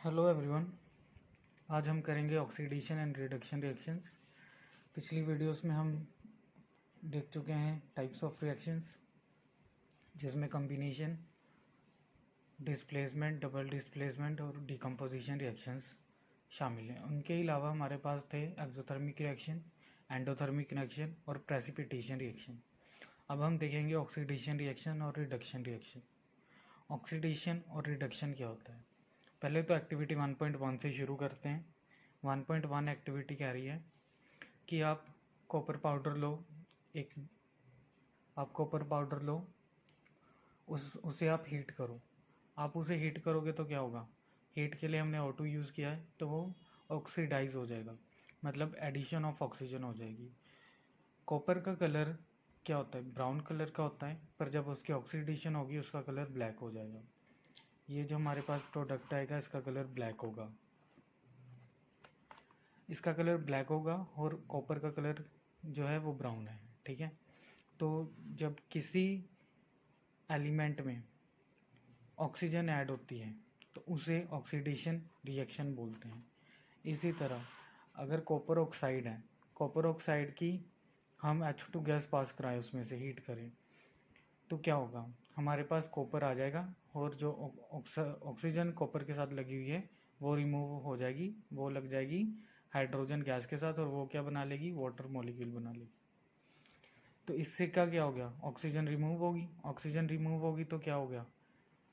Hello everyone. आज हम करेंगे ऑक्सीडेशन एंड रिडक्शन रिएक्शंस। पिछली वीडियोस में हम देख चुके हैं टाइप्स ऑफ रिएक्शंस, जिसमें कॉम्बिनेशन, डिस्प्लेसमेंट, डबल डिस्प्लेसमेंट और डिकम्पोजिशन रिएक्शंस शामिल हैं। उनके अलावा हमारे पास थे एक्सोथर्मिक रिएक्शन, एंडोथर्मिक रिएक्शन और प्रेसिपिटेशन रिएक्शन। अब हम देखेंगे ऑक्सीडेशन रिएक्शन और रिडक्शन रिएक्शन। ऑक्सीडेशन और रिडक्शन क्या होता है? पहले तो एक्टिविटी 1.1 से शुरू करते हैं। 1.1 एक्टिविटी कह रही है कि आप कॉपर पाउडर लो, कॉपर पाउडर लो, उसे आप हीट करो। आप उसे हीट करोगे तो क्या होगा? हीट के लिए हमने O2 यूज़ किया है, तो वो ऑक्सीडाइज हो जाएगा, मतलब एडिशन ऑफ ऑक्सीजन हो जाएगी। कॉपर का कलर क्या होता है? ब्राउन कलर का होता है, पर जब उसकी ऑक्सीडेशन होगी उसका कलर ब्लैक हो जाएगा। ये जो हमारे पास प्रोडक्ट आएगा इसका कलर ब्लैक होगा, इसका कलर ब्लैक होगा और कॉपर का कलर जो है वो ब्राउन है। ठीक है, तो जब किसी एलिमेंट में ऑक्सीजन ऐड होती है तो उसे ऑक्सीडेशन रिएक्शन बोलते हैं। इसी तरह अगर कॉपर ऑक्साइड है, कॉपर ऑक्साइड की हम H2 गैस पास कराएं, उसमें से हीट करें, तो क्या होगा? हमारे पास कॉपर आ जाएगा और जो ऑक्सीजन कॉपर के साथ लगी हुई है वो रिमूव हो जाएगी, वो लग जाएगी हाइड्रोजन गैस के साथ, और वो क्या बना लेगी? वाटर मॉलिक्यूल बना लेगी। तो इससे क्या हो गया? ऑक्सीजन रिमूव होगी। ऑक्सीजन रिमूव होगी तो क्या हो गया?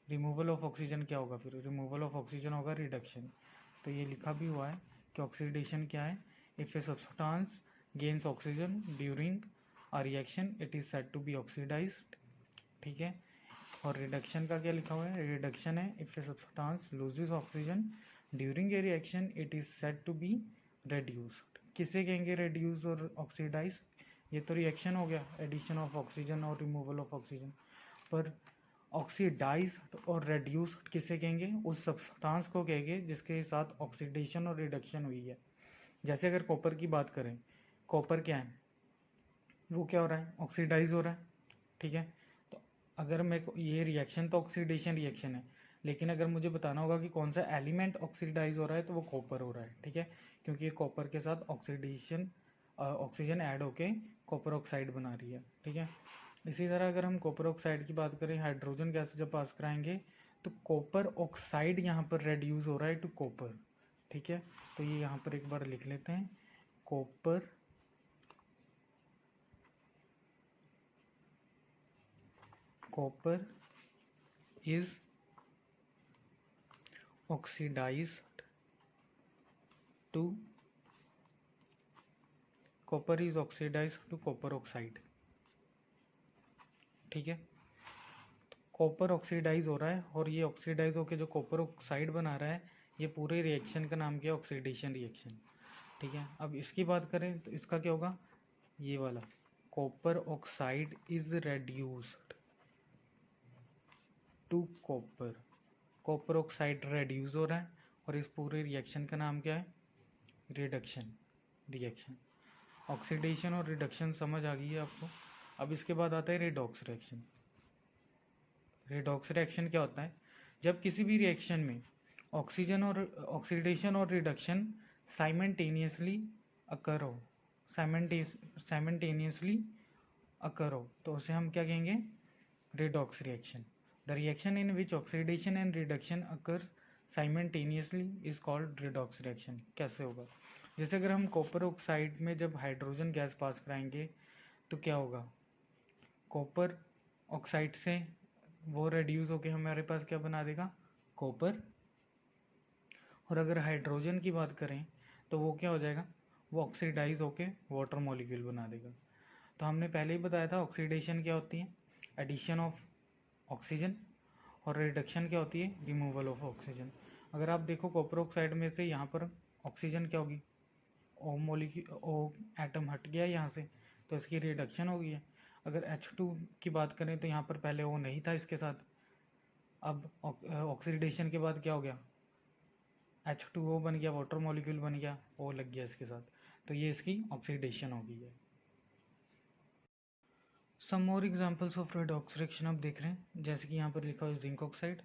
रिमूवल ऑफ ऑक्सीजन क्या होगा? फिर रिमूवल ऑफ ऑक्सीजन होगा रिडक्शन। तो ये लिखा भी हुआ है कि ऑक्सीडेशन क्या है? If a substance gains oxygen during a reaction it is said to be oxidised. ठीक है, और रिडक्शन का क्या लिखा हुआ है? रिडक्शन है if a substance loses oxygen during a reaction it is said to be reduced. किसे कहेंगे रेड्यूस और ऑक्सीडाइज? ये तो रिएक्शन हो गया, एडिशन ऑफ ऑक्सीजन और रिमूवल ऑफ ऑक्सीजन। पर ऑक्सीडाइज्ड और रेड्यूस्ड किसे कहेंगे? उस सब्सटेंस को कहेंगे जिसके साथ ऑक्सीडेशन और रिडक्शन हुई है। जैसे अगर कॉपर की बात करें, कॉपर क्या है? वो क्या हो रहा है? ऑक्सीडाइज हो रहा है। ठीक है, तो अगर मैं ये रिएक्शन तो ऑक्सीडेशन रिएक्शन है, लेकिन अगर मुझे बताना होगा कि कौन सा एलिमेंट ऑक्सीडाइज हो रहा है तो वो कॉपर हो रहा है। ठीक है, क्योंकि ये कॉपर के साथ ऑक्सीजन ऐड होके कॉपर ऑक्साइड बना रही है। ठीक है, इसी तरह अगर हम कॉपर ऑक्साइड की बात करें, हाइड्रोजन गैस जब पास कराएंगे तो कॉपर ऑक्साइड यहाँ पर रेड्यूस हो रहा है टू कॉपर। ठीक है, तो ये यहाँ पर एक बार लिख लेते हैं, copper is oxidised to copper is oxidised to copper oxide. ठीक है, कॉपर ऑक्सीडाइज हो रहा है और ये ऑक्सीडाइज होकर जो कॉपर ऑक्साइड बना रहा है, ये पूरे रिएक्शन का नाम क्या है? Oxidation reaction. ठीक है, अब इसकी बात करें तो इसका क्या होगा? ये वाला copper oxide is reduced to copper. Copper oxide reduce हो रहा है और इस पूरे रिएक्शन का नाम क्या है? Reduction reaction. ऑक्सीडेशन और रिडक्शन समझ आ गई है आपको। अब इसके बाद आता है रेडॉक्स रिएक्शन। रेडॉक्स रिएक्शन क्या होता है? जब किसी भी रिएक्शन में ऑक्सीडेशन और रिडक्शन साइमल्टेनियसली अकर हो, साइमल्टेनियसली अकर हो, तो उसे हम क्या कहेंगे? Redox reaction. The reaction in which oxidation and reduction occur simultaneously is called redox reaction. कैसे होगा? जैसे अगर हम कॉपर ऑक्साइड में जब हाइड्रोजन गैस पास कराएंगे तो क्या होगा? कॉपर ऑक्साइड से वो रेड्यूस होके हमारे पास क्या बना देगा? कॉपर। और अगर हाइड्रोजन की बात करें तो वो क्या हो जाएगा? वो ऑक्सीडाइज होके वाटर मॉलिक्यूल बना देगा। तो हमने पहले ही बताया था ऑक्सीडेशन क्या होती है? एडिशन ऑफ ऑक्सीजन, और रिडक्शन क्या होती है? Removal of oxygen. अगर आप देखो कॉपर ऑक्साइड में से यहाँ पर ऑक्सीजन क्या होगी? ओ मॉलिक्यूल, ओ एटम हट गया यहाँ से, तो इसकी रिडक्शन हो गई है। अगर H2 की बात करें तो यहाँ पर पहले वो नहीं था इसके साथ, अब ऑक्सीडेशन के बाद क्या हो गया? H2O बन गया, वाटर मॉलिक्यूल बन गया, O लग गया इसके साथ, तो ये इसकी ऑक्सीडेशन हो गई है। Some more examples of redox reaction आप देख रहे हैं, जैसे कि यहाँ पर लिखा है जिंक ऑक्साइड।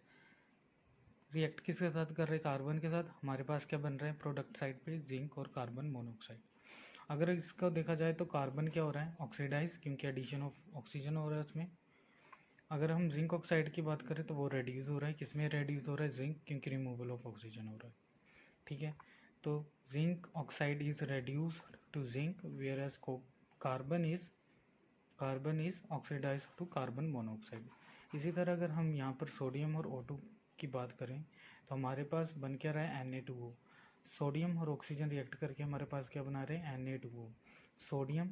रिएक्ट किसके साथ कर रहे हैं, कार्बन के साथ। हमारे पास क्या बन रहा है प्रोडक्ट साइड पे, जिंक और कार्बन मोनोऑक्साइड। अगर इसका देखा जाए तो कार्बन क्या हो रहा है, ऑक्सीडाइज, क्योंकि एडिशन ऑफ ऑक्सीजन हो रहा है उसमें। अगर हम जिंक ऑक्साइड की बात करें तो वो रेड्यूस हो रहा है, किसमें रेड्यूस हो रहा है, जिंक, क्योंकि रिमूवल ऑफ ऑक्सीजन हो रहा है। ठीक है, तो zinc oxide is reduced to zinc, whereas carbon is oxidise to carbon monoxide. इसी तरह अगर हम यहाँ पर सोडियम और O2 की बात करें तो हमारे पास बन क्या रहा है Na2O। सोडियम और ऑक्सीजन रिएक्ट करके हमारे पास क्या बना रहे हैं Na2O। सोडियम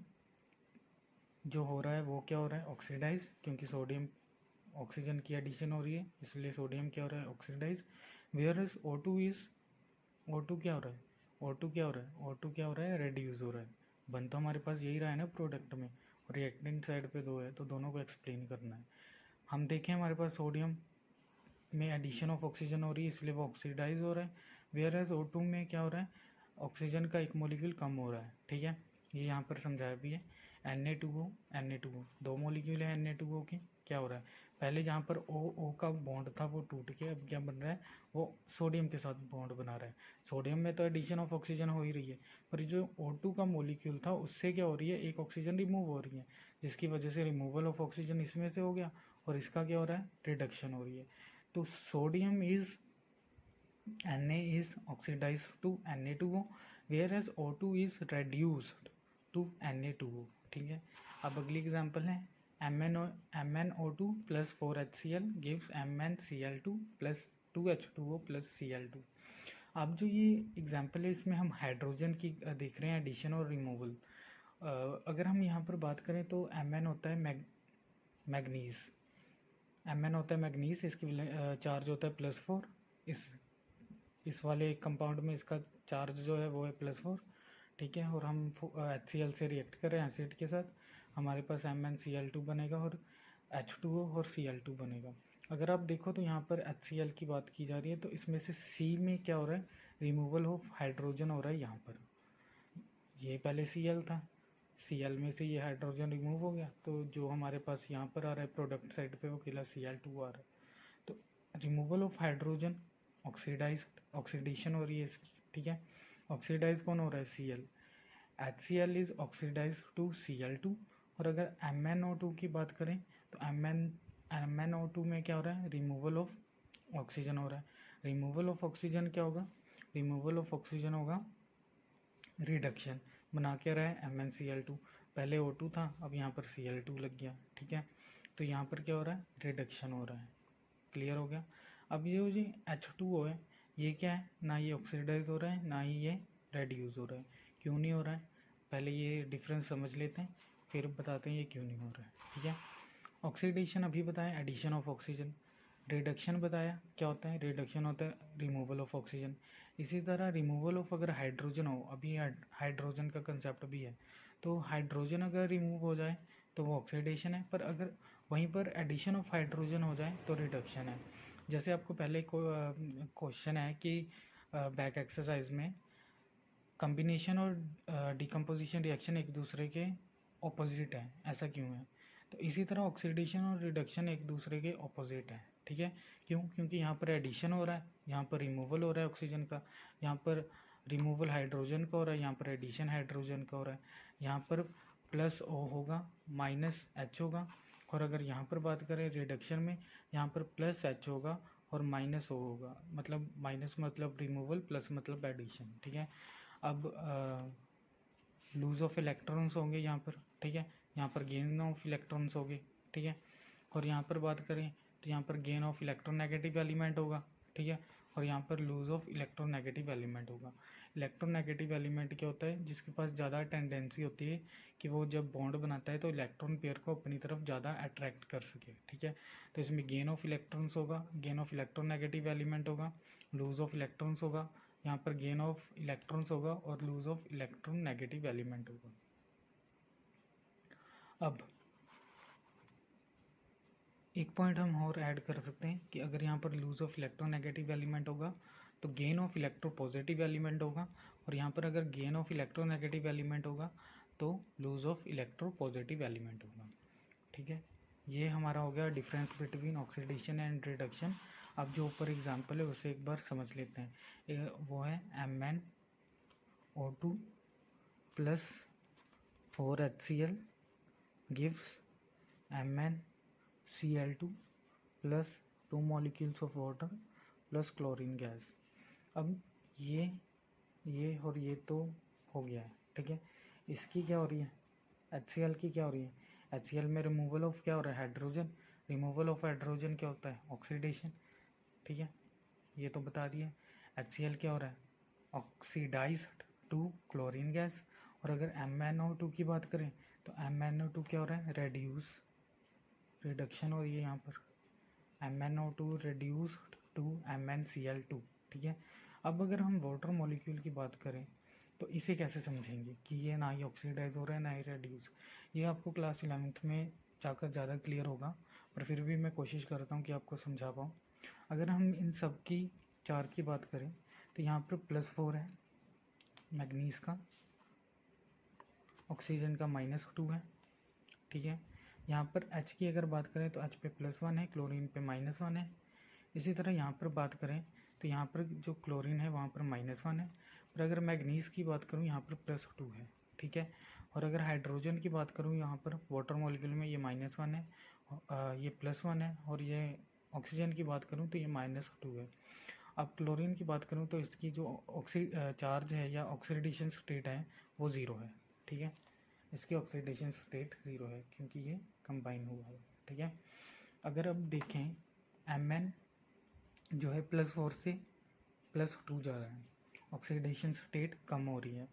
जो हो रहा है वो क्या हो रहा है ऑक्सीडाइज, क्योंकि सोडियम ऑक्सीजन की एडिशन हो रही है, इसलिए सोडियम क्या हो रहा है ऑक्सीडाइज। वेयर इज O2 क्या हो रहा है, O2 क्या हो रहा है रेड्यूस हो रहा है। बन तो हमारे पास यही रहा है ना प्रोडक्ट में, और रिएक्टेंट साइड पे दो है, तो दोनों को एक्सप्लेन करना है। हम देखें हमारे पास सोडियम में एडिशन ऑफ ऑक्सीजन हो रही है, इसलिए वो ऑक्सीडाइज हो रहा है। वेयर एज O2 में क्या हो रहा है, ऑक्सीजन का एक मॉलिक्यूल कम हो रहा है। ठीक है, ये यहाँ पर समझाया भी है। Na2O दो मॉलिक्यूल है Na2O के, क्या हो रहा है, पहले जहाँ पर O का बॉन्ड था वो टूट के अब क्या बन रहा है, वो सोडियम के साथ बॉन्ड बना रहा है। सोडियम में तो एडिशन ऑफ ऑक्सीजन हो ही रही है, पर जो O2 का मॉलिक्यूल था उससे क्या हो रही है, एक ऑक्सीजन रिमूव हो रही है, जिसकी वजह से रिमूवल ऑफ ऑक्सीजन इसमें से हो गया, और इसका क्या हो रहा है रिडक्शन हो रही है। तो sodium is Na is oxidized to Na2O, whereas O2 is reduced to Na2O। ठीक है, अब अगली एग्जांपल है MnO2 plus 4HCl gives MnCl2 plus 2H2O plus Cl2। अब जो ये एग्जांपल है इसमें हम हाइड्रोजन की देख रहे हैं एडिशन और रिमूवल। अगर हम यहाँ पर बात करें तो Mn होता है मैग्नीज, Mn होता है मैग्नीज, इसकी चार्ज होता है +4। इस वाले कंपाउंड में इसका चार्ज जो है वो है +4। ठीक है, और हम HCl से रिएक्ट करें एसिड के साथ, हमारे पास MnCl2 बनेगा और H2O और Cl2 बनेगा। अगर आप देखो तो यहाँ पर HCl की बात की जा रही है, तो इसमें से C में क्या हो रहा है, रिमूवल ऑफ हाइड्रोजन हो रहा है। यहाँ पर ये पहले Cl था, Cl में से ये हाइड्रोजन रिमूव हो गया, तो जो हमारे पास यहाँ पर आ रहा है प्रोडक्ट साइड पे वो केवल Cl2 आ रहा है। तो रिमूवल ऑफ हाइड्रोजन, ऑक्सीडेशन हो रही है इसकी। ठीक है, ऑक्सीडाइज कौन हो रहा है Cl, HCl is oxidise to Cl2। और अगर MnO2 की बात करें तो MnO2 में क्या हो रहा है, रिमूवल ऑफ ऑक्सीजन हो रहा है। रिमूवल ऑफ ऑक्सीजन क्या होगा, रिमूवल ऑफ ऑक्सीजन होगा रिडक्शन, बना क्या रहा है MnCl2। पहले O2 था, अब यहाँ पर Cl2 लग गया। ठीक है, तो यहाँ पर क्या हो रहा है रिडक्शन हो रहा है। क्लियर हो गया। अब ये जो H2O है ये क्या है, ना ये ऑक्सीडाइज हो रहा है ना ही ये रेड्यूस हो रहा है। क्यों नहीं हो रहा है, पहले ये डिफरेंस समझ लेते हैं फिर बताते हैं ये क्यों नहीं हो रहा है। ठीक है, ऑक्सीडेशन अभी बताया एडिशन ऑफ ऑक्सीजन, रिडक्शन बताया क्या होता है, रिडक्शन होता है रिमूवल ऑफ ऑक्सीजन। इसी तरह रिमूवल ऑफ अगर हाइड्रोजन हो, अभी हाइड्रोजन का कंसेप्ट भी है, तो हाइड्रोजन अगर रिमूव हो जाए तो वो ऑक्सीडेशन है, पर अगर वहीं पर एडिशन ऑफ हाइड्रोजन हो जाए तो रिडक्शन है। जैसे आपको पहले क्वेश्चन है कि बैक एक्सरसाइज में कम्बिनेशन और डिकम्पोजिशन रिएक्शन एक दूसरे के ऑपोजिट है, ऐसा क्यों है, तो इसी तरह ऑक्सीडेशन और रिडक्शन एक दूसरे के ऑपोजिट है। ठीक है, क्यों, क्योंकि यहाँ पर एडिशन हो रहा है, यहाँ पर रिमूवल हो रहा है ऑक्सीजन का, यहाँ पर रिमूवल हाइड्रोजन का हो रहा है, यहाँ पर एडिशन हाइड्रोजन का हो रहा है। यहाँ पर +O होगा -H होगा, और अगर यहाँ पर बात करें रिडक्शन में, यहाँ पर +H होगा और -O होगा, मतलब माइनस मतलब रिमूवल, प्लस मतलब एडिशन। ठीक है, अब लूज ऑफ इलेक्ट्रॉन्स होंगे यहाँ पर। ठीक है, यहाँ पर गेन ऑफ इलेक्ट्रॉन्स होंगे। ठीक है, और यहाँ पर बात करें तो यहाँ पर गेन ऑफ इलेक्ट्रोनेगेटिव एलिमेंट होगा। ठीक है, और यहाँ पर लूज ऑफ इलेक्ट्रोनेगेटिव एलिमेंट होगा। इलेक्ट्रोनेगेटिव एलिमेंट क्या होता है, जिसके पास ज़्यादा टेंडेंसी होती है कि वो जब बॉन्ड बनाता है तो इलेक्ट्रॉन पेयर को अपनी तरफ ज़्यादा अट्रैक्ट कर सके। ठीक है, तो इसमें गेन ऑफ इलेक्ट्रॉन्स होगा, गेन ऑफ इलेक्ट्रोनेगेटिव एलिमेंट होगा, लूज ऑफ इलेक्ट्रॉन्स होगा, यहाँ पर गेन ऑफ इलेक्ट्रॉन्स होगा और lose of electron negative element होगा। अब एक पॉइंट हम और ऐड कर सकते हैं कि अगर यहाँ पर लूज ऑफ इलेक्ट्रोनेगेटिव एलिमेंट होगा तो gain of electro positive element होगा, और यहाँ पर अगर गेन ऑफ इलेक्ट्रोनेगेटिव एलिमेंट होगा तो lose of electro positive element होगा। ठीक है, ये हमारा हो गया difference between oxidation and reduction. अब जो ऊपर एग्जाम्पल है उसे एक बार समझ लेते हैं। वो है MnO2 plus 4HCl gives MnCl2 plus 2 molecules of water plus chlorine gas. अब ये और ये तो हो गया है, ठीक है। इसकी क्या हो रही है, HCl की क्या हो रही है, HCl में रिमूवल ऑफ क्या हो रहा है, हाइड्रोजन। रिमूवल ऑफ हाइड्रोजन क्या होता है, ऑक्सीडेशन, ठीक है, ये तो बता दिया। HCl क्या हो रहा है, ऑक्सीडाइज्ड टू क्लोरीन गैस। और अगर MnO2 की बात करें तो MnO2 क्या हो रहा है, रिडक्शन हो रही है यहाँ पर, MnO2 रिड्यूस्ड टू MnCl2, ठीक है। अब अगर हम वाटर मॉलिक्यूल की बात करें तो इसे कैसे समझेंगे कि ये ना ही ऑक्सीडाइज हो रहा है ना ही रेड्यूस। ये आपको क्लास 11th में जाकर ज़्यादा क्लियर होगा, पर फिर भी मैं कोशिश करता हूँ कि आपको समझा पाऊँ। अगर हम इन सब की चार्ज की बात करें तो यहाँ पर +4 है मैग्नीज का, ऑक्सीजन का -2 है, ठीक है। यहाँ पर H की अगर बात करें तो H पे +1 है, क्लोरीन पे -1 है। इसी तरह यहाँ पर बात करें तो यहाँ पर जो क्लोरीन है वहाँ पर -1 है, पर अगर मैग्नीज की बात करूँ यहाँ पर +2 है, ठीक है। और अगर हाइड्रोजन की बात करूँ यहाँ पर वाटर मॉलिक्यूल में ये -1 है, ये +1 है, और ये ऑक्सीजन की बात करूँ तो ये -2 है। अब क्लोरीन की बात करूँ तो इसकी जो चार्ज है या ऑक्सीडेशन स्टेट है वो 0 है, ठीक है। इसकी ऑक्सीडेशन स्टेट 0 है क्योंकि ये कंबाइन हुआ है, ठीक है। अगर अब देखें Mn जो है +4 से +2 जा रहा है, ऑक्सीडेशन स्टेट कम हो रही है।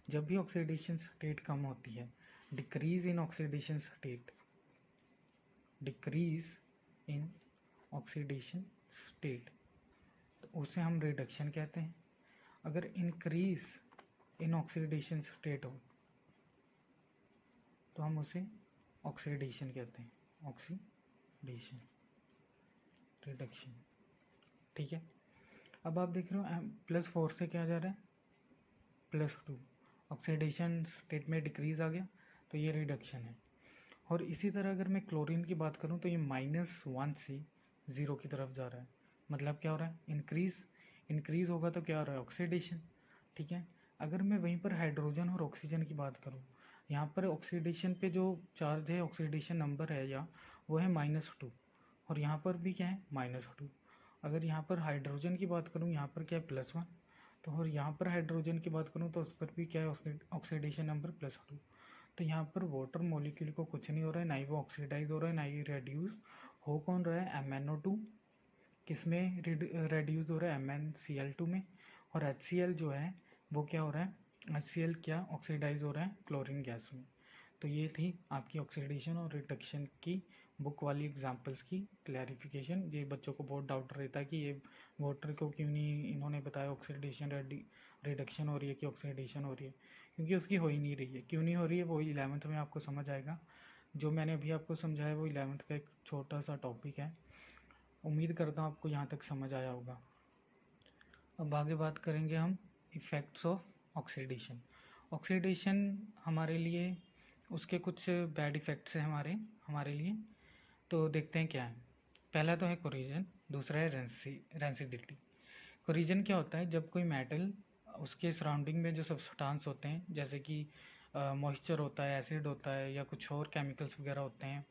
जब भी ऑक्सीडेशन स्टेट कम होती है, डिक्रीज इन ऑक्सीडेशन स्टेट, तो उसे हम रिडक्शन कहते हैं। अगर इंक्रीज इन ऑक्सीडेशन स्टेट हो तो हम उसे ऑक्सीडेशन कहते हैं, ऑक्सीडेशन रिडक्शन, ठीक है। अब आप देख रहे हो +4 से क्या जा रहा है, +2, ऑक्सीडेशन स्टेट में डिक्रीज आ गया तो ये रिडक्शन है। और इसी तरह अगर मैं क्लोरीन की बात करूं तो ये -1 से 0 की तरफ जा रहा है, मतलब क्या हो रहा है, इंक्रीज होगा तो क्या हो रहा है, ऑक्सीडेशन, ठीक है। अगर मैं वहीं पर हाइड्रोजन और ऑक्सीजन की बात करूं, यहाँ पर ऑक्सीडेशन पे जो चार्ज है, ऑक्सीडेशन नंबर है या वो है -2, और यहाँ पर भी क्या है, -2। अगर यहाँ पर हाइड्रोजन की बात करूँ यहाँ पर क्या है, +1, तो और यहाँ पर हाइड्रोजन की बात करूँ तो उस पर भी क्या है, ऑक्सीडेशन नंबर +2। तो यहाँ पर वाटर मॉलिक्यूल को कुछ नहीं हो रहा है, ना ही वो ऑक्सीडाइज हो रहा है ना ही रेड्यूस हो कौन रहा है, MnO2 किस में रेड्यूस हो रहा है, MnCl2 में। और HCl जो है वो क्या हो रहा है, HCl क्या ऑक्सीडाइज हो रहा है क्लोरीन गैस में। तो ये थी आपकी ऑक्सीडेशन और रिडक्शन की बुक वाली एग्जांपल्स की क्लैरिफिकेशन। ये बच्चों को बहुत डाउट रहता है कि ये वाटर को क्यों नहीं इन्होंने बताया ऑक्सीडेशन रिडक्शन हो रही है कि ऑक्सीडेशन हो रही है, क्योंकि उसकी हो ही नहीं रही है। क्यों नहीं हो रही है वो 11th में आपको समझ आएगा। जो मैंने अभी आपको समझाया वो 11th का एक छोटा सा टॉपिक है। उम्मीद करता हूँ आपको यहाँ तक समझ आया होगा। अब आगे बात करेंगे हम इफ़ेक्ट्स ऑफ ऑक्सीडेशन। ऑक्सीडेशन हमारे लिए उसके कुछ बैड इफ़ेक्ट्स हैं हमारे लिए, तो देखते हैं क्या है। पहला तो है कोरिजन, दूसरा है रेंसिडिटी। कोरिजन क्या होता है, जब कोई मेटल उसके सराउंडिंग में जो सब्सटेंस होते हैं, जैसे कि मॉइस्चर होता है, एसिड होता है या कुछ और केमिकल्स वगैरह होते हैं,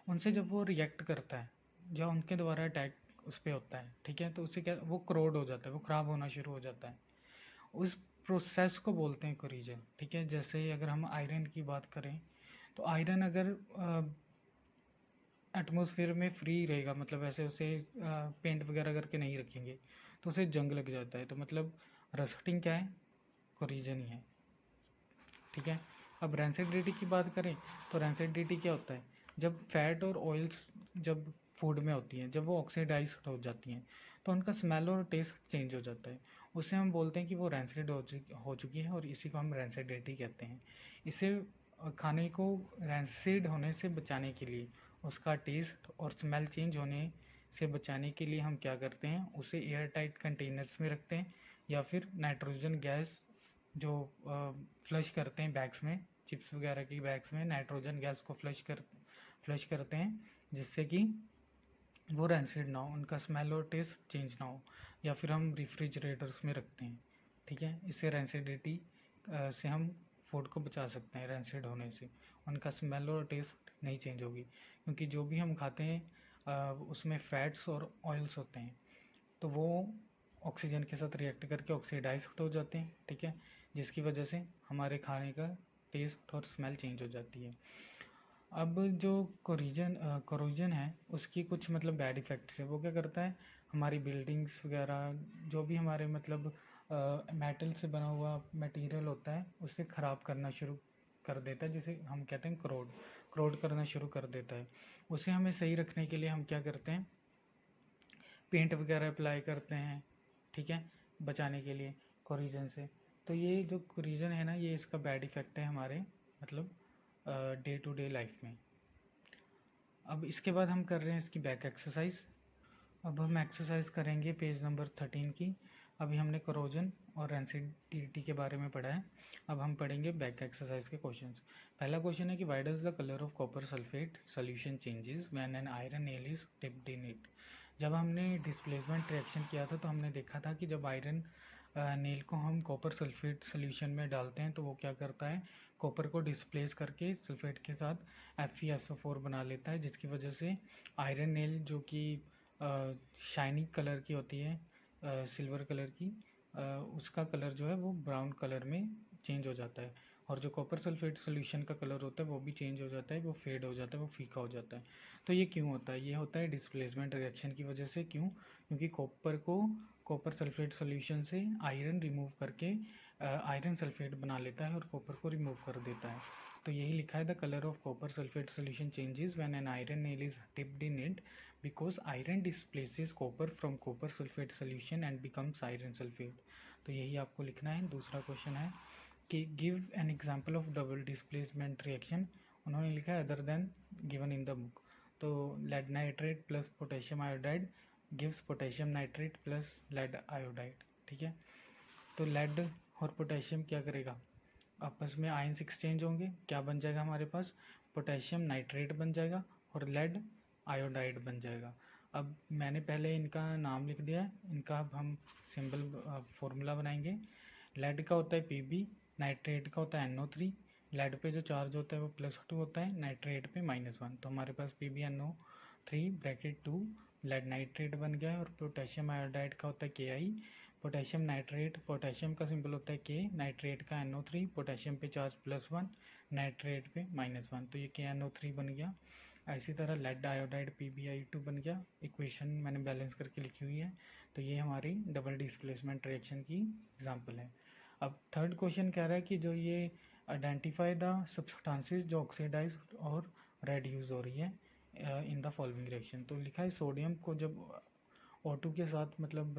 उनसे जब वो रिएक्ट करता है या उनके द्वारा अटैक उस पर होता है, ठीक है, तो उससे क्या, वो क्रोड हो जाता है, वो ख़राब होना शुरू हो जाता है। उस प्रोसेस को बोलते हैं कोरिजन, ठीक है। जैसे अगर हम आयरन की बात करें तो आयरन अगर एटमॉस्फेयर में फ्री रहेगा, मतलब ऐसे उसे पेंट वगैरह करके नहीं रखेंगे तो उसे जंग लग जाता है। तो मतलब रस्टिंग क्या है, कोरिजन ही है, ठीक है। अब रेंसिडिटी की बात करें तो रेंसिडिटी क्या होता है, जब फैट और ऑयल्स जब फूड में होती हैं, जब वो ऑक्सीडाइज हो जाती हैं तो उनका स्मेल और टेस्ट चेंज हो जाता है। उससे हम बोलते हैं कि वो रेंसिड हो चुकी है, और इसी को हम रेंसिडिटी कहते हैं। इसे खाने को रेंसिड होने से बचाने के लिए, उसका टेस्ट और स्मेल चेंज होने से बचाने के लिए हम क्या करते हैं, उसे एयर टाइट कंटेनर्स में रखते हैं, या फिर नाइट्रोजन गैस जो फ्लश करते हैं बैग्स में, चिप्स वगैरह की बैग्स में नाइट्रोजन गैस को फ्लश करते हैं, जिससे कि वो रैंसिड ना हो, उनका स्मेल और टेस्ट चेंज ना हो, या फिर हम रेफ्रिजरेटर्स में रखते हैं, ठीक है। इससे रैंसिडिटी से हम फूड को बचा सकते हैं, रैंसिड होने से उनका स्मेल और टेस्ट नहीं चेंज होगी, क्योंकि जो भी हम खाते हैं उसमें फैट्स और ऑयल्स होते हैं, तो वो ऑक्सीजन के साथ रिएक्ट करके ऑक्सीडाइज हो जाते हैं, ठीक है, जिसकी वजह से हमारे खाने का टेस्ट और स्मेल चेंज हो जाती है। अब जो कोरोजन है उसकी कुछ मतलब बैड इफ़ेक्ट्स है। वो क्या करता है, हमारी बिल्डिंग्स वगैरह जो भी हमारे मतलब मेटल से बना हुआ मटेरियल होता है उसे ख़राब करना शुरू कर देता है, जिसे हम कहते हैं क्रोड करना शुरू कर देता है। उसे हमें सही रखने के लिए हम क्या करते हैं, पेंट वगैरह अप्लाई करते हैं, ठीक है, बचाने के लिए कोरोजन से। तो ये जो कोरोजन है ना, ये इसका बैड इफ़ेक्ट है हमारे मतलब डे टू डे लाइफ में। अब इसके बाद हम कर रहे हैं इसकी बैक एक्सरसाइज। अब हम एक्सरसाइज करेंगे पेज नंबर 13 की। अभी हमने कोरोजन और रेंसिडिटी के बारे में पढ़ा है, अब हम पढ़ेंगे बैक एक्सरसाइज के क्वेश्चंस। पहला क्वेश्चन है कि why does the colour of copper sulphate solution changes when an iron nail is dipped in it. जब हमने डिस्प्लेसमेंट रिएक्शन किया था तो हमने देखा था कि जब आयरन नेल को हम कॉपर सल्फेट सोल्यूशन में डालते हैं तो वो क्या करता है, कॉपर को डिस्प्लेस करके सल्फेट के साथ FeSO4 बना लेता है, जिसकी वजह से आयरन नेल जो कि शाइनी कलर की होती है, सिल्वर कलर की, उसका कलर जो है वो ब्राउन कलर में चेंज हो जाता है, और जो कॉपर सल्फेट सोल्यूशन का कलर होता है वो भी चेंज हो जाता है, वो फेड हो जाता है, वो फीका हो जाता है। तो ये क्यों होता है, ये होता है डिस्प्लेसमेंट रिएक्शन की वजह से। क्यों? क्योंकि कॉपर सल्फेट सोल्यूशन से आयरन रिमूव करके आयरन सल्फेट बना लेता है और कॉपर को रिमूव कर देता है। तो यही लिखा है, the colour of copper sulphate solution changes when an iron nail is dipped in it because iron displaces copper from copper sulfate solution and becomes iron sulfate। तो यही आपको लिखना है। दूसरा क्वेश्चन है कि give an example of double displacement reaction. उन्होंने लिखा है other than given in the book. तो lead nitrate plus potassium iodide gives potassium nitrate plus lead iodide, ठीक है। तो लेड और पोटेशियम क्या करेगा, आपस में आयंस एक्सचेंज होंगे, क्या बन जाएगा हमारे पास, पोटेशियम नाइट्रेट बन जाएगा और लेड आयोडाइड बन जाएगा। अब मैंने पहले इनका नाम लिख दिया है, इनका अब हम सिंबल फॉर्मूला बनाएंगे। लेड का होता है Pb, नाइट्रेट का होता है NO3। लेड पे जो चार्ज होता है वो +2 होता है, नाइट्रेट पे -1। तो हमारे पास PbNO3 ब्रैकेट 2 लेड नाइट्रेट बन गया है। और पोटेशियम आयोडाइड का होता है Ki, पोटेशियम नाइट्रेट, पोटेशियम का सिंबल होता है K, नाइट्रेट का NO3, पोटेशियम पे चार्ज +1, नाइट्रेट पे -1, तो ये KNO3 बन गया। इसी तरह लेड आयोडाइड PbI2 बन गया। इक्वेशन मैंने बैलेंस करके लिखी हुई है। तो ये हमारी डबल डिस्प्लेसमेंट रिएक्शन की एग्जांपल है। अब थर्ड क्वेश्चन कह रहा है कि जो ये आइडेंटिफाई द सब्सटेंसेस जो ऑक्सीडाइज और रेड्यूस हो रही है इन द फॉलोइंग रिएक्शन। तो लिखा है सोडियम को जब O2 के साथ मतलब